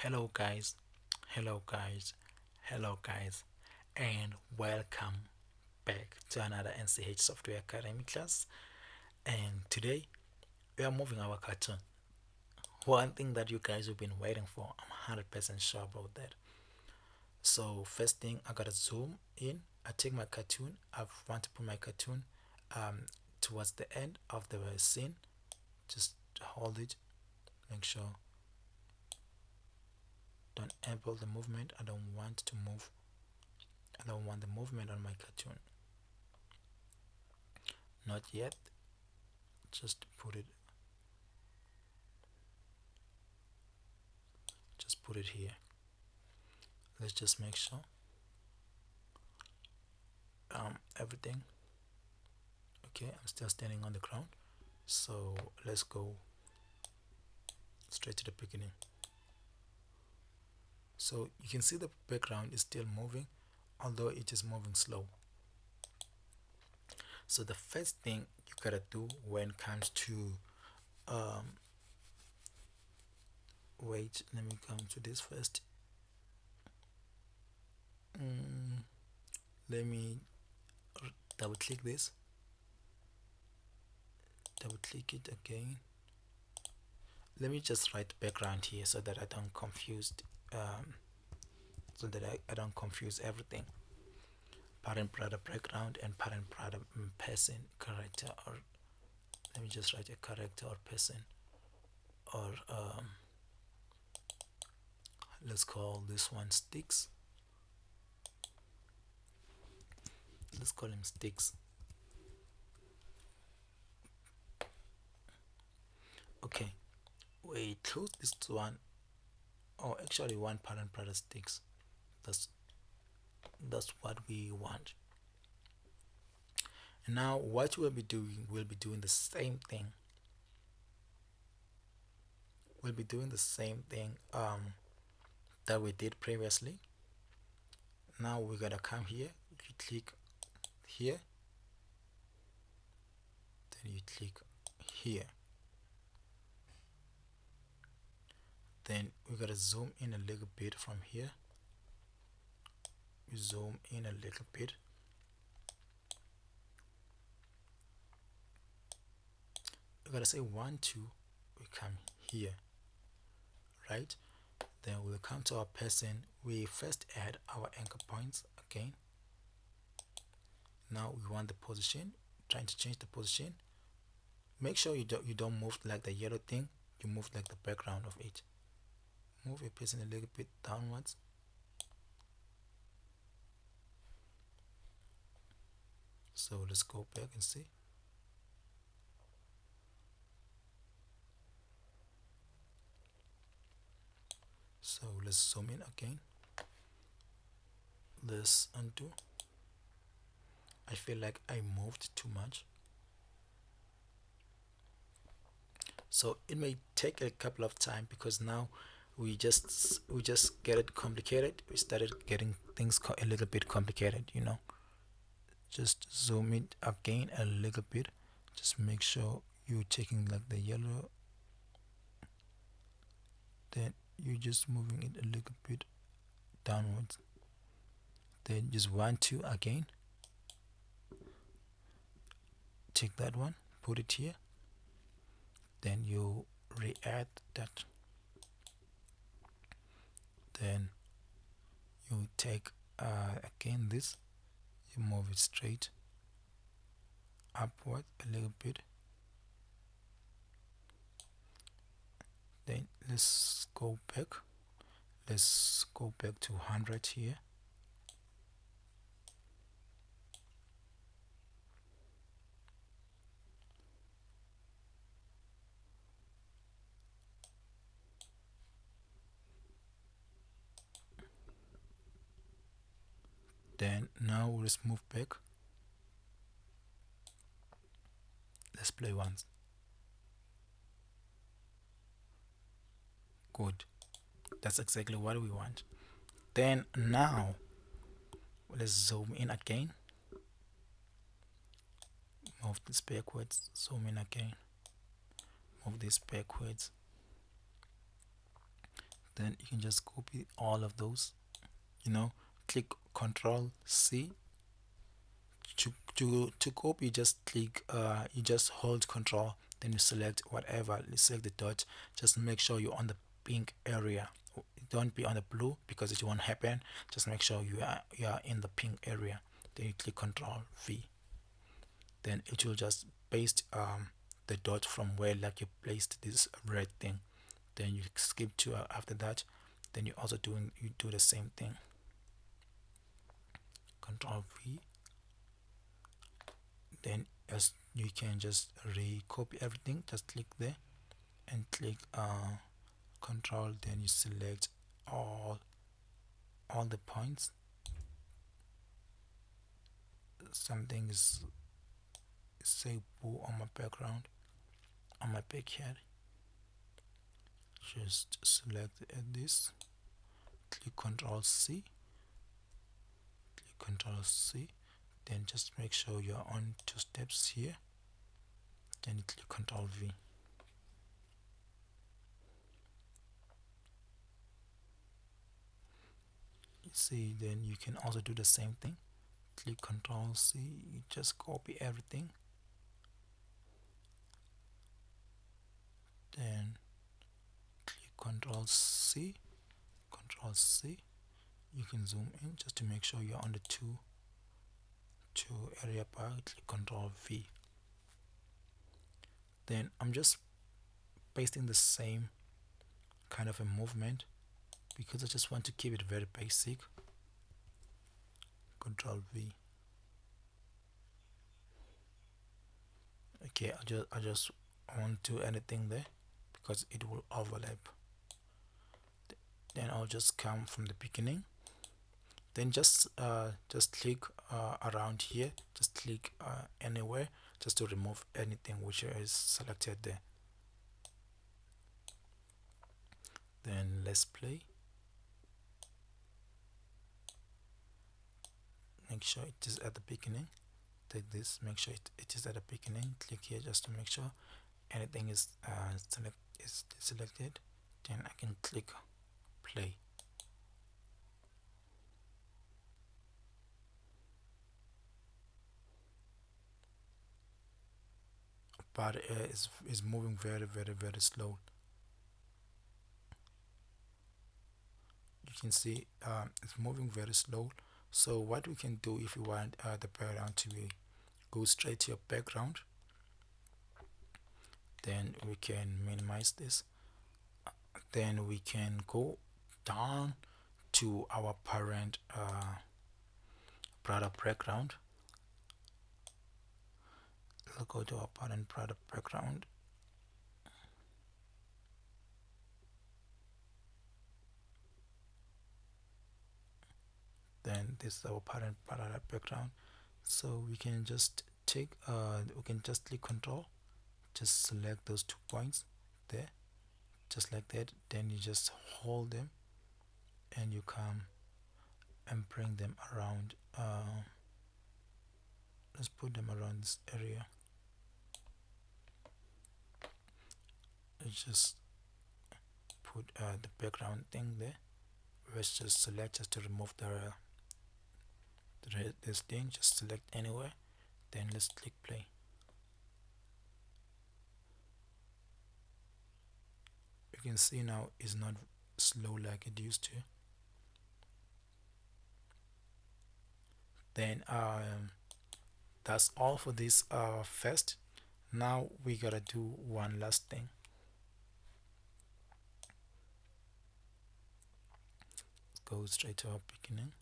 Hello guys, hello guys, hello guys, and welcome back to another NCH Software Academy class. And today we are moving our cartoon. One thing that you guys have been waiting for, I'm 100% sure about that. So first thing, I gotta zoom in. I take my cartoon. I want to put my cartoon towards the end of the scene. Just hold it. Make sure don't enable the movement. I don't want to move. I don't want the movement on my cartoon. Not yet. Just put it here. Let's just make sure everything okay. I'm still standing on the ground, so let's go straight to the beginning. So you can see the background is still moving, although it is moving slow. So the first thing you gotta do when it comes to wait, let me come to this first. Let me double click this, double click it again. Let me just write background here so that I don't confuse I don't confuse everything. Parent brother background and parent brother person character, or let me just write a character or person, or let's call this one sticks. Let's call him sticks. Okay, we close this one, or actually one parent brother sticks. That's what we want. And now what we'll be doing the same thing. We'll be doing the same thing that we did previously. Now we're gonna come here, you click here, then you click here, then we gotta zoom in a little bit from here. We zoom in a little bit, we gotta say 1 2, we come here, right? Then we'll come to our person. We first add our anchor points again. Now we want the position, trying to change the position. Make sure you don't move like the yellow thing, you move like the background of it. Move your person a little bit downwards. So let's go back and see. So let's zoom in again. Let's undo. I feel like I moved too much, so it may take a couple of time because now we just get it complicated. We started getting things a little bit complicated. Just zoom it again a little bit. Just make sure you're taking like the yellow, then you're just moving it a little bit downwards, then just 1 2 again. Take that one, put it here, then you re-add that, then you take again this, you move it straight upward a little bit, then let's go back to 100 here, then now let's move back. Let's play once. Good, that's exactly what we want. Then now let's zoom in again, move this backwards, zoom in again, move this backwards, Then you can just copy all of those, you know, click Control C. To copy, you just click you just hold Control, then you select whatever, you select the dot. Just make sure you're on the pink area, don't be on the blue because it won't happen. Just make sure you are in the pink area, then you click Control V. Then it will just paste the dot from where like you placed this red thing. Then you skip to after that, then you do the same thing. Control V. Then as you can just recopy everything, just click there and click Control, then you select all the points. Something is say boo on my background, on my backhead. Just select this, click Control C, click Control C, then just make sure you're on two steps here, then you click Control V. You see, then you can also do the same thing. Click Control C, you just copy everything, then click Control C, Control C. You can zoom in just to make sure you're on the two area bar. Click Control V. Then I'm just pasting the same kind of a movement because I just want to keep it very basic. Control V. Okay, I just won't do anything there because it will overlap. Then I'll just come from the beginning, then just click around here, just click anywhere just to remove anything which is selected there. Then let's play. Make sure it is at the beginning. Take this, make sure it is at the beginning. Click here just to make sure anything is selected. Then I can click play. But it's moving very slow. You can see it's moving very slow. So what we can do, if you want the background to go straight to your background, then we can minimize this. Then we can go down to our parent product background. We'll go to our parent product background. Then this is our parent product background. So we can just we can just click Control, just select those 2 points there, just like that. Then you just hold them and you come and bring them around. Let's put them around this area. Let's just put the background thing there. Let's just select just to remove this thing. Just select anywhere. Then let's click play. You can see now it's not slow like it used to. Then that's all for this first. Now we gotta do one last thing. Let's go straight to our beginning.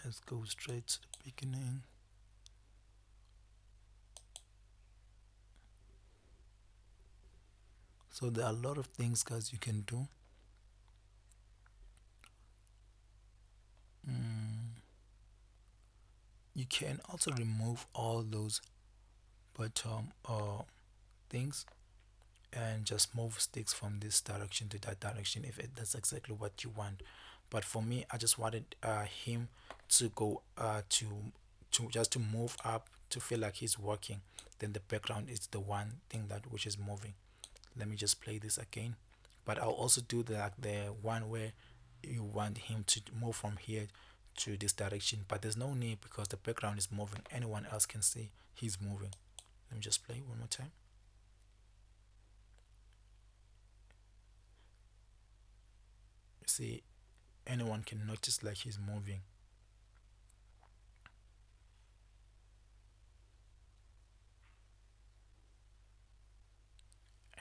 Let's go straight to the beginning. So there are a lot of things guys you can do. You can also remove all those bottom things and just move sticks from this direction to that direction if that's exactly what you want. But for me, I just wanted him to go to just to move up to feel like he's walking. then the background is the one thing that which is moving. Let me just play this again. But I'll also do the one where you want him to move from here to this direction, but there's no need because the background is moving. Anyone else can see he's moving. Let me just play one more time. See, anyone can notice like he's moving.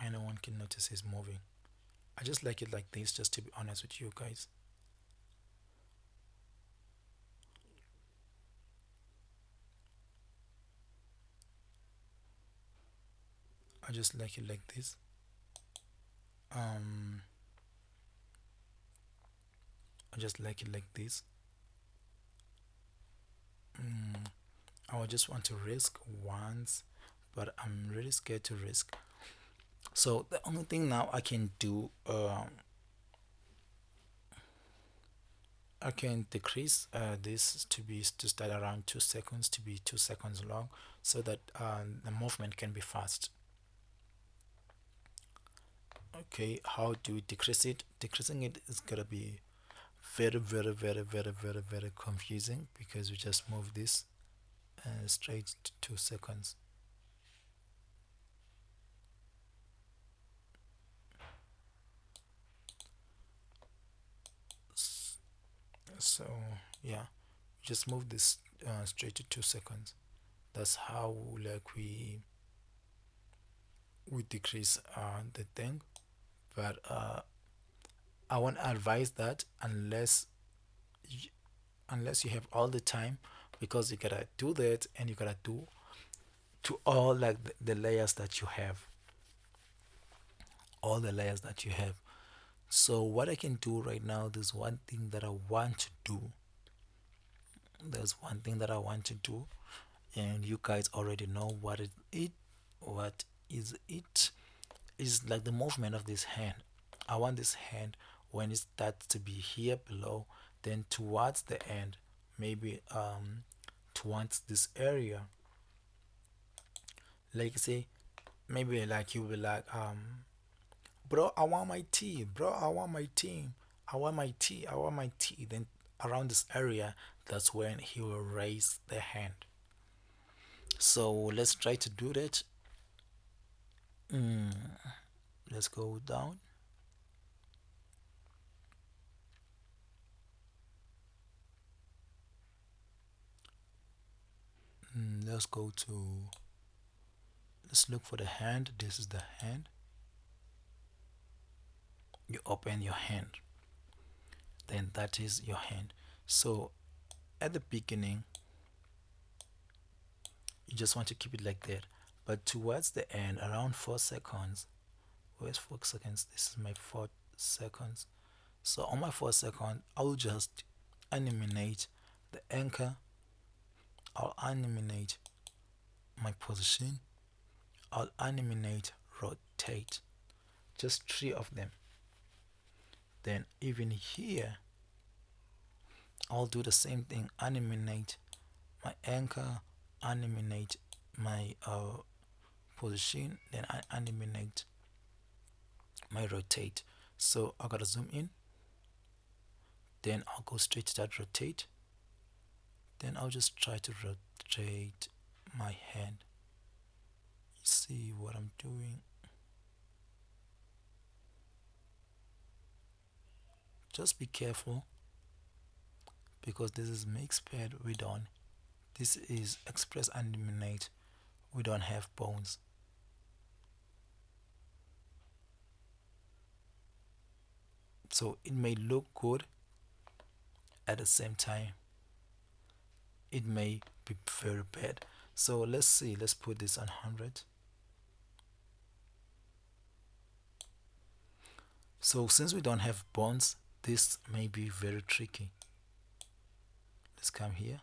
Anyone can notice he's moving. I just like it like this, just to be honest with you guys. I just like it like this. um I just like it like this. I would just want to risk once, but I'm really scared to risk. So the only thing now I can do, I can decrease this to start around 2 seconds, to be 2 seconds long, so that the movement can be fast. Okay, how do we decrease it? Decreasing it is gonna be very, very, very, very, very, very confusing, because we just move this straight to 2 seconds. So yeah, just move this straight to 2 seconds. That's how like we decrease the thing. But I won't advise that unless you have all the time, because you gotta do that, and you gotta do to all like the layers that you have, all the layers that you have. So what I can do right now, there's one thing that I want to do. There's one thing that I want to do, and you guys already know what is it is like the movement of this hand. I want this hand, when it starts to be here below, then towards the end, maybe towards this area, like say, maybe like you will be like, bro, I want my tea, bro, I want my tea, I want my tea, I want my tea. Then around this area, that's when he will raise the hand. So let's try to do that. mm, let's go down. Let's go to, let's look for the hand. This is the hand. You open your hand, then that is your hand. So at the beginning, you just want to keep it like that, but towards the end, around 4 seconds, where's 4 seconds, this is my 4 seconds. So on my 4 second, I'll just animate the anchor, I'll animate my position, I'll animate rotate, just three of them. Then even here, I'll do the same thing, animate my anchor, animate my position, then I animate my rotate. So I gotta zoom in, then I'll go straight to that rotate, then I'll just try to rotate my hand. You see what I'm doing? Just be careful, because this is mix pad, we don't, this is express animate, we don't have bones. So it may look good, at the same time it may be very bad. So let's see, let's put this on 100. So since we don't have bones, this may be very tricky. Let's come here.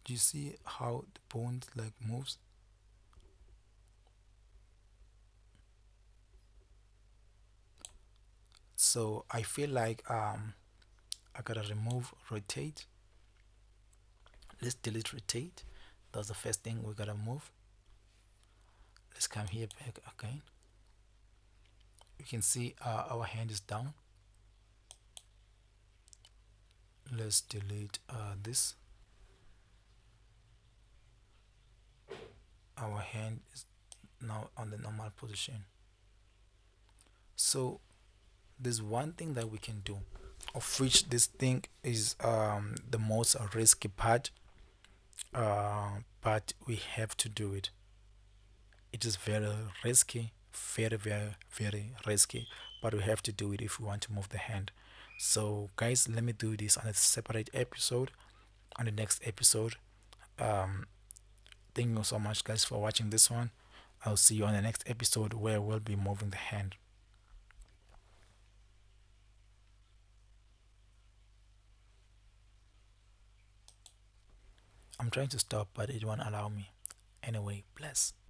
Do you see how the bones like moves? So I feel like I gotta remove rotate. Let's delete rotate. That's the first thing we gotta move. Let's come here back again. You can see our hand is down. Let's delete this. Our hand is now on the normal position. So there's one thing that we can do, of which this thing is the most risky part, but we have to do it. It is very risky, very risky, but we have to do it if we want to move the hand. So guys, let me do this on a separate episode, on the next episode. um Thank you so much guys for watching this one. I'll see you on the next episode where we'll be moving the hand. I'm trying to stop, but it won't allow me. Anyway, bless.